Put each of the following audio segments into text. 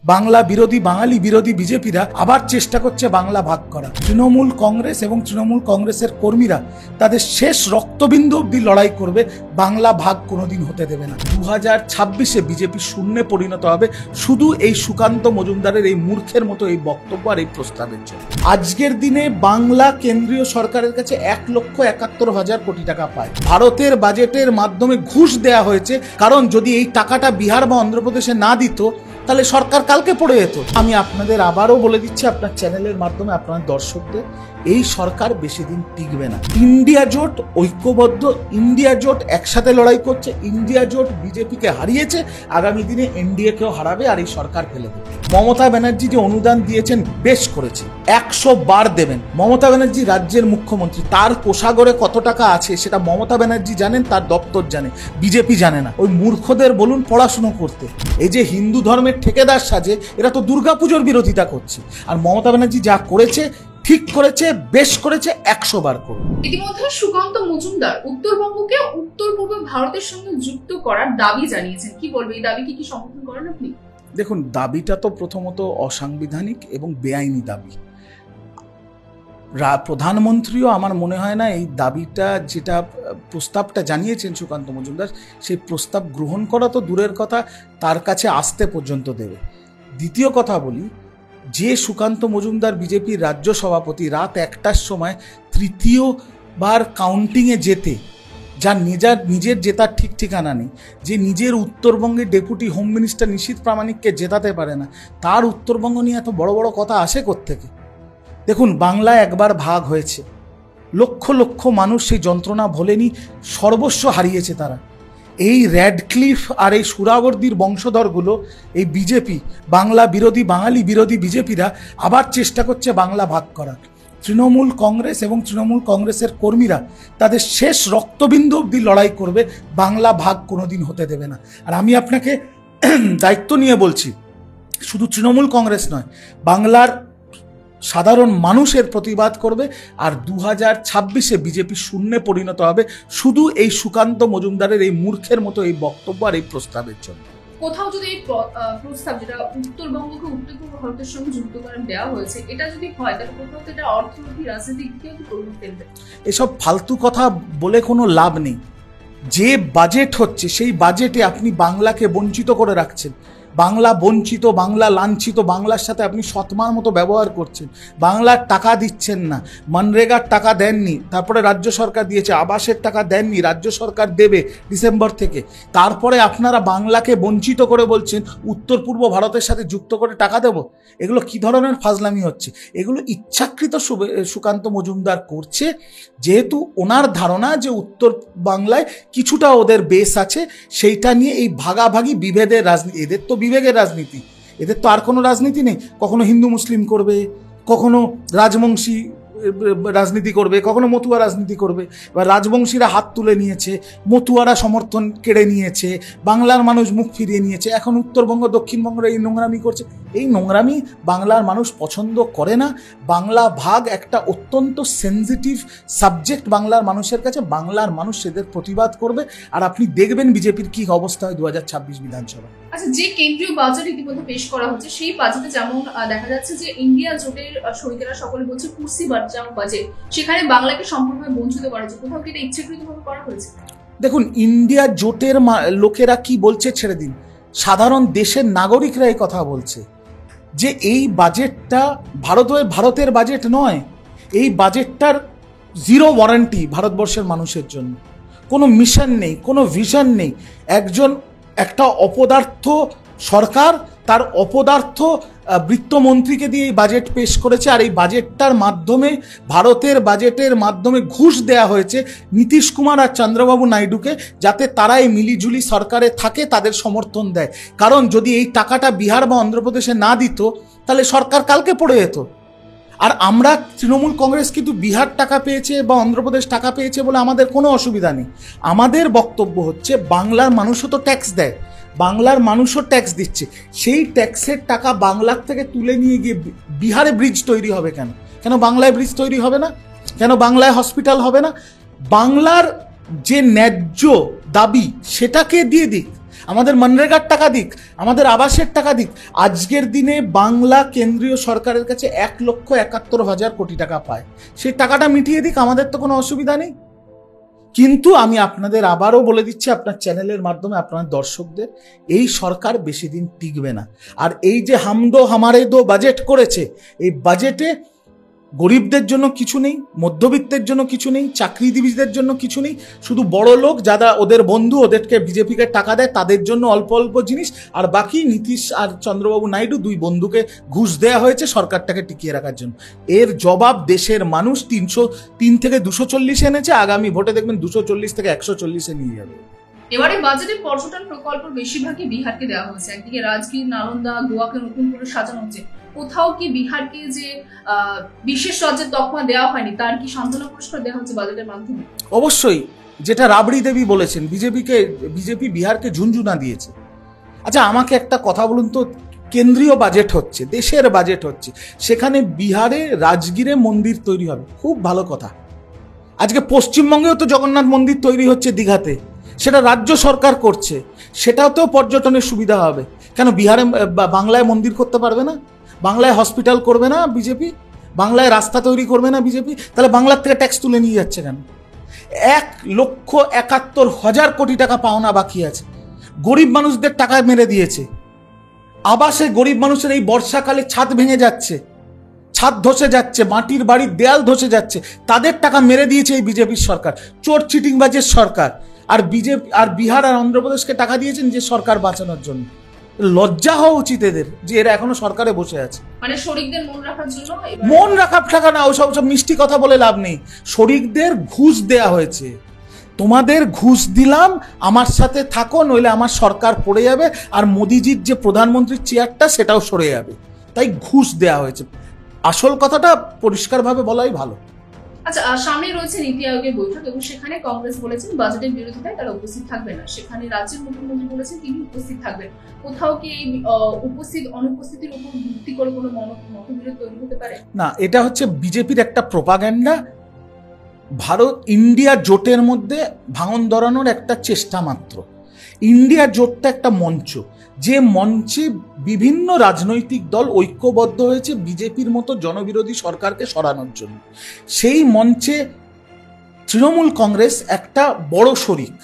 বাংলা বিরোধী বাঙালি বিরোধী বিজেপিরা আবার চেষ্টা করছে বাংলা ভাগ করা। তৃণমূল কংগ্রেস এবং তৃণমূল কংগ্রেসের কর্মীরা তাদের শেষ রক্তবিন্দু অব্দি লড়াই করবে, বাংলা ভাগ কোনোদিন হতে দেবে না। 2026-এ বিজেপি শূন্যে পরিণত হবে শুধু এই সুকান্ত মজুমদারের এই মূর্খের মতো এই বক্তব্য আর এই প্রস্তাবের জন্য। আজকের দিনে বাংলা কেন্দ্রীয় সরকারের কাছে 1,71,000 কোটি টাকা পায়। ভারতের বাজেটের মাধ্যমে ঘুষ দেয়া হয়েছে, কারণ যদি এই টাকাটা বিহার বা অন্ধ্রপ্রদেশে না দিত তাহলে সরকার কালকে পড়ে যেত। আমি আপনাদের আবারও বলে দিচ্ছি, আপনার চ্যানেলের মাধ্যমে আপনার দর্শকদের, এই সরকার বেশি দিন টিকবে না। ইন্ডিয়া জোট ঐক্যবদ্ধ, ইন্ডিয়া জোট একসাথে লড়াই করছে, ইন্ডিয়া জোট বিজেপিকে হারিয়েছে, আগামী দিনে এনডিএকেও হারাবে আর এই সরকার ফেলে দেবে। মমতা ব্যানার্জি যে অনুদান দিয়েছেন বেশ করেছে, 100 বার দেবেন। মমতা ব্যানার্জি রাজ্যের মুখ্যমন্ত্রী, তার কোষাগরে কত টাকা আছে সেটা মমতা ব্যানার্জি জানেন, তার দপ্তর জানে, বিজেপি জানে না। ওই মূর্খদের বলুন পড়াশুনো করতে। এই যে হিন্দু ধর্মের ঠেকেদার সাজে, এরা তো দুর্গাপুজোর বিরোধিতা করছে। আর মমতা ব্যানার্জি যা করেছে ঠিক করেছে, বেশ করেছে, 100 বার করবে। ইতিমধ্যে সুকান্ত মজুমদার উত্তরবঙ্গকে উত্তর পূর্ব ভারতের সঙ্গে যুক্ত করার দাবি জানিয়েছেন। কি বলবে, এই দাবিকে কি সমর্থন করেন আপনি? দেখুন, দাবিটা তো প্রথমত অসাংবিধানিক এবং বেআইনি দাবি। প্রধানমন্ত্রীও আমার মনে হয় না এই দাবিটা, যেটা প্রস্তাবটা জানিয়েছেন সুকান্ত মজুমদার, সেই প্রস্তাব গ্রহণ করা তো দূরের কথা, তার কাছে আসতে পর্যন্ত দেবে। দ্বিতীয় কথা বলি, যে সুকান্ত মজুমদার বিজেপির রাজ্য সভাপতি রাত 1টার সময় তৃতীয়বার কাউন্টিংয়ে যেতে, যার নিজের জেতার ঠিক ঠিকানা নেই, যে নিজের উত্তরবঙ্গের ডেপুটি হোম মিনিস্টার নিশীথ প্রামাণিককে জেতাতে পারে না, তার উত্তরবঙ্গ নিয়ে এত বড় বড় কথা আসে কোত্থেকে? দেখুন, বাংলায় একবার ভাগ হয়েছে, লক্ষ লক্ষ মানুষ সেই যন্ত্রণা ভোলেনি, সর্বস্ব হারিয়েছে তারা। এই র্যাডক্লিফ আর এই সুরাবর্দির বংশধরগুলো, এই বিজেপি, বাংলা বিরোধী বাঙালি বিরোধী বিজেপিরা আবার চেষ্টা করছে বাংলা ভাগ করার। তৃণমূল কংগ্রেস এবং তৃণমূল কংগ্রেসের কর্মীরা তাদের শেষ রক্তবিন্দু অব্দি লড়াই করবে, বাংলা ভাগ কোনোদিন হতে দেবে না। আর আমি আপনাকে দায়িত্ব নিয়ে বলছি, শুধু তৃণমূল কংগ্রেস নয়, বাংলার সাধারণ মানুষের প্রতিবাদ করবে। আর 2026-এ বিজেপি শূন্যে পরিণত হবে শুধু এই সুকান্ত মজুমদারের এই মূর্খের মতো এই বক্তব্য আর এই প্রস্তাবের জন্য। কোথাও যদি এই প্রস্তাব, যেটা উত্তরবঙ্গকে উত্তর পূর্ব ভারতের সঙ্গে যুক্ত করে দেওয়া হয়েছে, এটা যদি হয় তাহলে কোথাও তো এটা অর্থনীতি, রাজনীতিক দিকেও কি প্রভাব ফেলবে? এসব ফালতু কথা বলে কোনো লাভ নেই। যে বাজেট হচ্ছে সেই বাজেটে আপনি বাংলাকে বঞ্চিত করে রাখছেন, বাংলা বঞ্চিত, বাংলা লাঞ্ছিত, বাংলার সাথে আপনি সৎমার মতো ব্যবহার করছেন, বাংলার টাকা দিচ্ছেন না, মনরেগার টাকা দেননি, তারপরে রাজ্য সরকার দিয়েছে, আবাসের টাকা দেননি, রাজ্য সরকার দেবে ডিসেম্বর থেকে, তারপরে আপনারা বাংলাকে বঞ্চিত করে বলছেন উত্তর পূর্ব ভারতের সাথে যুক্ত করে টাকা দেব। এগুলো কি ধরনের ফাজলামি হচ্ছে? এগুলো ইচ্ছাকৃত সুকান্ত মজুমদার করছে, যেহেতু ওনার ধারণা যে উত্তর বাংলায় কিছুটা ওদের বেস আছে, সেইটা নিয়ে এই ভাগাভাগি বিভেদের রাজনীতি। এদের তো বিবেকের রাজনীতি, এদের তো আর কোনো রাজনীতি নেই। কখনো হিন্দু মুসলিম করবে, কখনো রাজবংশী রাজনীতি করবে, কখনো মতুয়া রাজনীতি করবে। এবার রাজবংশীরা হাত তুলে নিয়েছে, মতুয়ারা সমর্থন কেড়ে নিয়েছে, বাংলার মানুষ মুখ ফিরিয়ে নিয়েছে, এখন উত্তরবঙ্গ দক্ষিণবঙ্গের এই নোংরামি করছে। এই নোংরামি বাংলার মানুষ পছন্দ করে না। বাংলা ভাগ একটা অত্যন্ত সেনজিটিভ সাবজেক্ট বাংলার মানুষের কাছে, বাংলার মানুষ এদের প্রতিবাদ করবে। আর আপনি দেখবেন বিজেপির কি অবস্থা হয় 2026 বিধানসভা। আচ্ছা, যে কেন্দ্রীয় বাজেট ইতিমধ্যে পেশ করা হচ্ছে, সেই বাজেটে যেমন দেখা যাচ্ছে যে ইন্ডিয়া জোটের শরিকেরা সকলে বলছে কুর্সি বাঁচাও বাজেট, সেখানে বাংলাকে সম্পূর্ণভাবে বঞ্চিত করা হচ্ছে। কোথাও কি এটা ইচ্ছাকৃতভাবে করা হয়েছে? দেখুন, ইন্ডিয়া জোটের লোকেরা কি বলছে ছেড়ে দিন, সাধারণ দেশের নাগরিকরা এই কথা বলছে যে এই বাজেটটা ভারতের বাজেট নয়, এই বাজেটটার জিরো ওয়ারেন্টি ভারতবর্ষের মানুষের জন্য। কোনো মিশন নেই, কোনো ভিশন নেই। একটা অপদার্থ সরকার তার অপদার্থ বৃত্তমন্ত্রীকে দিয়ে এই বাজেট পেশ করেছে। আর এই বাজেটটার মাধ্যমে, ভারতের বাজেটের মাধ্যমে ঘুষ দেয়া হয়েছে নীতিশ কুমার আর চন্দ্রবাবু নাইডুকে, যাতে তারা এই মিলিজুলি সরকারে থাকে, তাদের সমর্থন দেয়। কারণ যদি এই টাকাটা বিহার বা অন্ধ্রপ্রদেশে না দিত তাহলে সরকার কালকে পড়ে যেত। আর আমরা তৃণমূল কংগ্রেস কিন্তু বিহার টাকা পেয়েছে বা অন্ধ্রপ্রদেশ টাকা পেয়েছে বলে আমাদের কোনো অসুবিধা নেই। আমাদের বক্তব্য হচ্ছে, বাংলার মানুষও তো ট্যাক্স দেয়, বাংলার মানুষও ট্যাক্স দিচ্ছে, সেই ট্যাক্সের টাকা বাংলার থেকে তুলে নিয়ে গিয়ে বিহারে ব্রিজ তৈরি হবে কেন? কেন বাংলায় ব্রিজ তৈরি হবে না? কেন বাংলায় হসপিটাল হবে না? বাংলার যে ন্যায্য দাবি সেটাকে দিয়ে দিক। আমাদের মনরেগার টাকা দিক, আমাদের আবাসের টাকা দিক। আজকের দিনে বাংলা কেন্দ্রীয় সরকারের কাছে 1,71,000 কোটি টাকা পায়, সেই টাকাটা মিটিয়ে দিক, আমাদের তো কোনো অসুবিধা নেই। কিন্তু আমি আপনাদের আবারও বলে দিচ্ছি, আপনার চ্যানেলের মাধ্যমে আপনার দর্শকদের, এই সরকার বেশি দিন টিকবে না। আর এই যে হামদো হামারে দো বাজেট করেছে, এই বাজেটে গরিবদের জন্য কিছু নেই, মধ্যবিত্তের জন্য কিছু নেই, চাকরিজীবীদের জন্য কিছু নেই, শুধু বড় লোক যারা ওদের বন্ধু, ওদেরকে বিজেপিকে টাকা দেয়, তাদের জন্য অল্প অল্প জিনিস, আর বাকি নীতিশ আর চন্দ্রবাবু নাইডু দুই বন্ধুকে ঘুষ দেওয়া হয়েছে সরকারটাকে টিকিয়ে রাখার জন্য। এর জবাব দেশের মানুষ 303 থেকে 240 এনেছে, আগামী ভোটে দেখবেন 240 থেকে 140 নিয়ে যাবে। এবারে বাজেটে পর্যটন প্রকল্প বেশিরভাগই বিহারকে দেওয়া হয়েছে। একদিকে রাজগীর, নালন্দা, গোয়াকে নতুন করে সাজানো হচ্ছে। কোথাও কি বিহারকে যে বিশেষ রাজ্যের তকমা দেওয়া হয়নি, তার কি সান্ত্বনা পুরস্কার দেওয়া হচ্ছে বাজেটের মাধ্যমে? অবশ্যই, যেটা রাবড়ি দেবী বলেছেন, বিজেপি বিহারকে ঝুনঝুনা দিয়েছে। আচ্ছা, আমাকে একটা কথা বলুন তো, কেন্দ্রীয় বাজেট হচ্ছে, দেশের বাজেট হচ্ছে, সেখানে বিহারে রাজগীরে মন্দির তৈরি হবে, খুব ভালো কথা। আজকে পশ্চিমবঙ্গেও তো জগন্নাথ মন্দির তৈরি হচ্ছে দীঘাতে, সেটা রাজ্য সরকার করছে, সেটাতেও পর্যটনের সুবিধা হবে। কেন বিহারে বাংলায় মন্দির করতে পারবে না? বাংলায় হসপিটাল করবে না বিজেপি? বাংলায় রাস্তা তৈরি করবে না বিজেপি? তাহলে বাংলার থেকে ট্যাক্স তুলে নিয়ে যাচ্ছে কেন? 1,71,000 কোটি টাকা পাওনা বাকি আছে, গরিব মানুষদের টাকা মেরে দিয়েছে। আবাসে গরিব মানুষের এই বর্ষাকালে ছাদ ভেঙে যাচ্ছে, ছাদ ধসে যাচ্ছে, মাটির বাড়ির দেয়াল ধসে যাচ্ছে, তাদের টাকা মেরে দিয়েছে এই বিজেপির সরকার, চোর চিটিংবাজের সরকার। আর বিজেপি আর বিহার আর অন্ধ্রপ্রদেশকে টাকা দিয়েছেন যে সরকার বাঁচানোর জন্য। লজ্জা হওয়া উচিত এদের, যে এরা এখনো সরকারে বসে আছে। মানে শরিকদের মন রাখার জন্য, মন রাখার টাকা না, ওসব মিষ্টি কথা বলে লাভ নেই। শরিকদের ঘুষ দেয়া হয়েছে, তোমাদের ঘুষ দিলাম, আমার সাথে থাকো, নইলে আমার সরকার পড়ে যাবে, আর মোদিজির যে প্রধানমন্ত্রীর চেয়ারটা সেটাও সরে যাবে, তাই ঘুষ দেয়া হয়েছে। আসল কথাটা পরিষ্কারভাবে বলাই ভালো। আচ্ছা, সামনে রয়েছে নীতি আয়োগের বৈঠক এবং সেখানে কংগ্রেস বলেছেন বাজেটের বিরোধিতায় তারা উপস্থিত থাকবে না। সেখানে রাজ্যের মুখ্যমন্ত্রী বলেছেন তিনি উপস্থিত থাকবেন। কোথাও কি এই উপস্থিত অনুপস্থিতির উপর ভিত্তি করে কোনো মতবিরোধ তৈরি হতে পারে? না, এটা হচ্ছে বিজেপির একটা প্রোপাগ্যান্ডা, ভারত ইন্ডিয়া জোটের মধ্যে ভাঙন ধরানোর একটা চেষ্টা মাত্র। ইন্ডিয়া জোটটা একটা মঞ্চ, যে মঞ্চে বিভিন্ন রাজনৈতিক দল ঐক্যবদ্ধ হয়েছে বিজেপির মতো জনবিরোধী সরকারকে সরানোর জন্য। সেই মঞ্চে তৃণমূল কংগ্রেস একটা বড় শরিক।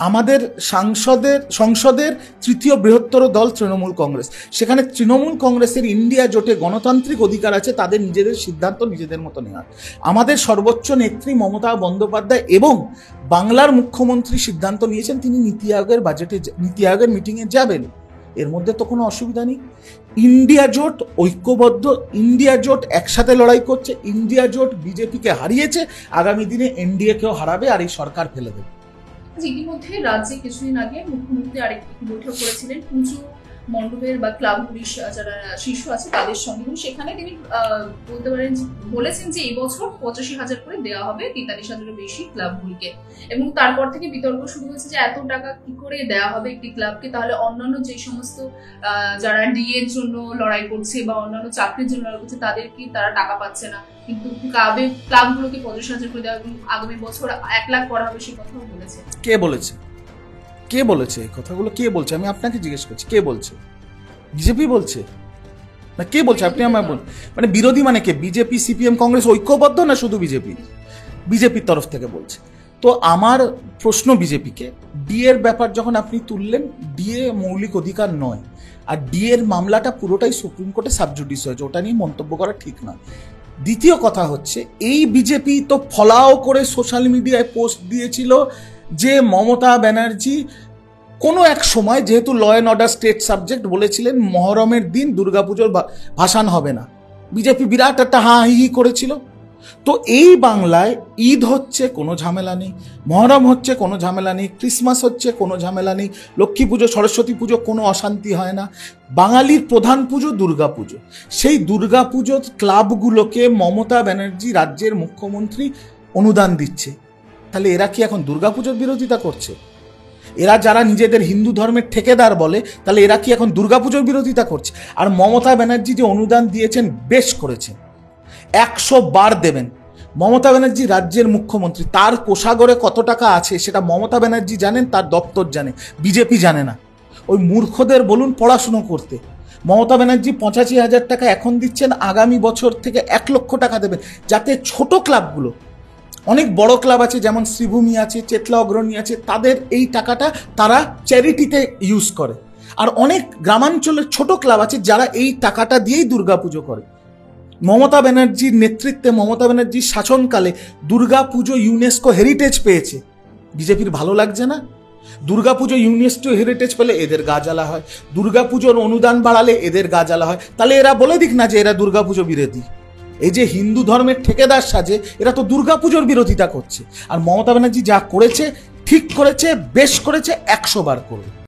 আমাদের সংসদের তৃতীয় বৃহত্তর দল তৃণমূল কংগ্রেস। সেখানে তৃণমূল কংগ্রেসের ইন্ডিয়া জোটে গণতান্ত্রিক অধিকার আছে তাদের নিজেদের সিদ্ধান্ত নিজেদের মতো নেওয়ার। আমাদের সর্বোচ্চ নেত্রী মমতা বন্দ্যোপাধ্যায় এবং বাংলার মুখ্যমন্ত্রী সিদ্ধান্ত নিয়েছেন তিনি নীতি আয়োগের মিটিংয়ে যাবেন। এর মধ্যে তো কোনো অসুবিধা নেই। ইন্ডিয়া জোট ঐক্যবদ্ধ, ইন্ডিয়া জোট একসাথে লড়াই করছে, ইন্ডিয়া জোট বিজেপিকে হারিয়েছে, আগামী দিনে এনডিএকেও হারাবে আর এই সরকার ফেলে দেবে। ইতিমধ্যে রাজ্যে কিছুদিন আগে মুখ্যমন্ত্রী আরেকটি বৈঠক করেছিলেন পুজো মণ্ডপের বা ক্লাবগুলির যারা শীর্ষ আছে তাদের সঙ্গে, এবং সেখানে তিনি বলতে পারেন বলেছেন যে এই বছর 85,000 করে দেওয়া হবে 43,000-এর বেশি ক্লাবগুলিকে। এবং তারপর থেকে বিতর্ক শুরু হয়েছে যে এত টাকা কি করে দেওয়া হবে একটি ক্লাবকে, তাহলে অন্যান্য যে সমস্ত যারা ডিএ এর জন্য লড়াই করছে বা অন্যান্য চাকরির জন্য লড়াই করছে তাদের কি তারা টাকা পাচ্ছে না, কিন্তু ক্লাবগুলোকে 85,000 করে দেওয়া এবং আগামী বছর 1 লাখ করা হবে সে কথাও বলেছে। কে বলেছে? কে বলেছে এই কথাগুলো? কে বলছে? আমি আপনাকে জিজ্ঞেস করছি, কে বলছে? বিজেপি বলছে না কে বলছে? আপনি আমায় বলুন। মানে বিরোধী মানে কে? বিজেপি, সিপিএম, কংগ্রেস ঐক্যবদ্ধ না শুধু বিজেপি? বিজেপির তরফ থেকে বলছে। তো আমার প্রশ্ন বিজেপিকে, ডিএর ব্যাপার যখন আপনি তুললেন, ডিএ মৌলিক অধিকার নয়, আর ডিএর মামলাটা পুরোটাই সুপ্রিম কোর্টে সাবজুডিস হয়েছে, ওটা নিয়ে মন্তব্য করা ঠিক নয়। দ্বিতীয় কথা হচ্ছে, এই বিজেপি তো ফলাও করে সোশ্যাল মিডিয়ায় পোস্ট দিয়েছিল যে মমতা ব্যানার্জি কোনো এক সময়, যেহেতু law and order state subject, বলেছিলেন মহরমের দিন দুর্গাপুজোর ভাসান হবে না। বিজেপি বিরাট একটা হাঁ হি করেছিল। তো এই বাংলায় ঈদ হচ্ছে কোনো ঝামেলা নেই, মহরম হচ্ছে কোনো ঝামেলা নেই, ক্রিসমাস হচ্ছে কোনো ঝামেলা নেই, লক্ষ্মী পুজো, সরস্বতী পুজো কোনো অশান্তি হয় না। বাঙালির প্রধান পুজো দুর্গাপুজো, সেই দুর্গাপুজোর ক্লাবগুলোকে মমতা ব্যানার্জি রাজ্যের মুখ্যমন্ত্রী অনুদান দিচ্ছে। তাহলে এরা কি এখন দুর্গাপুজোর বিরোধিতা করছে? এরা যারা নিজেদের হিন্দু ধর্মের ঠেকেদার বলে, তাহলে এরা কি এখন দুর্গাপুজোর বিরোধিতা করছে? আর মমতা ব্যানার্জি যে অনুদান দিয়েছেন, বেশ করেছেন, 100 বার দেবেন। মমতা ব্যানার্জি রাজ্যের মুখ্যমন্ত্রী, তার কোষাগরে কত টাকা আছে সেটা মমতা ব্যানার্জি জানেন, তার দপ্তর জানে, বিজেপি জানে না। ওই মূর্খদের বলুন পড়াশুনো করতে। মমতা ব্যানার্জি 85,000 টাকা এখন দিচ্ছেন, আগামী বছর থেকে 1 লক্ষ টাকা দেবেন, যাতে ছোট ক্লাবগুলো, অনেক বড় ক্লাব আছে যেমন শ্রীভূমি আছে, চেতলা অগ্রণী আছে, তাদের এই টাকাটা তারা চ্যারিটিতে ইউজ করে। আর অনেক গ্রামাঞ্চলের ছোট ক্লাব আছে যারা এই টাকাটা দিয়েই দুর্গাপুজো করে। মমতা ব্যানার্জির নেতৃত্বে, মমতা ব্যানার্জির শাসনকালে দুর্গাপুজো ইউনেস্কো হেরিটেজ পেয়েছে। বিজেপির ভালো লাগছে না? দুর্গাপুজো ইউনেস্কো হেরিটেজ পেলে এদের গা জ্বালা হয়, দুর্গাপুজোর অনুদান বাড়ালে এদের গা জ্বালা হয়। তাহলে এরা বলে দিক না যে এরা দুর্গাপুজো বিরোধী। এই যে হিন্দু ধর্মের ঠেকেদার সাজে, এরা তো দুর্গাপুজোর বিরোধিতা করছে। আর মমতা ব্যানার্জি যা করেছে, ঠিক করেছে, বেশ করেছে, 100 বার করবে।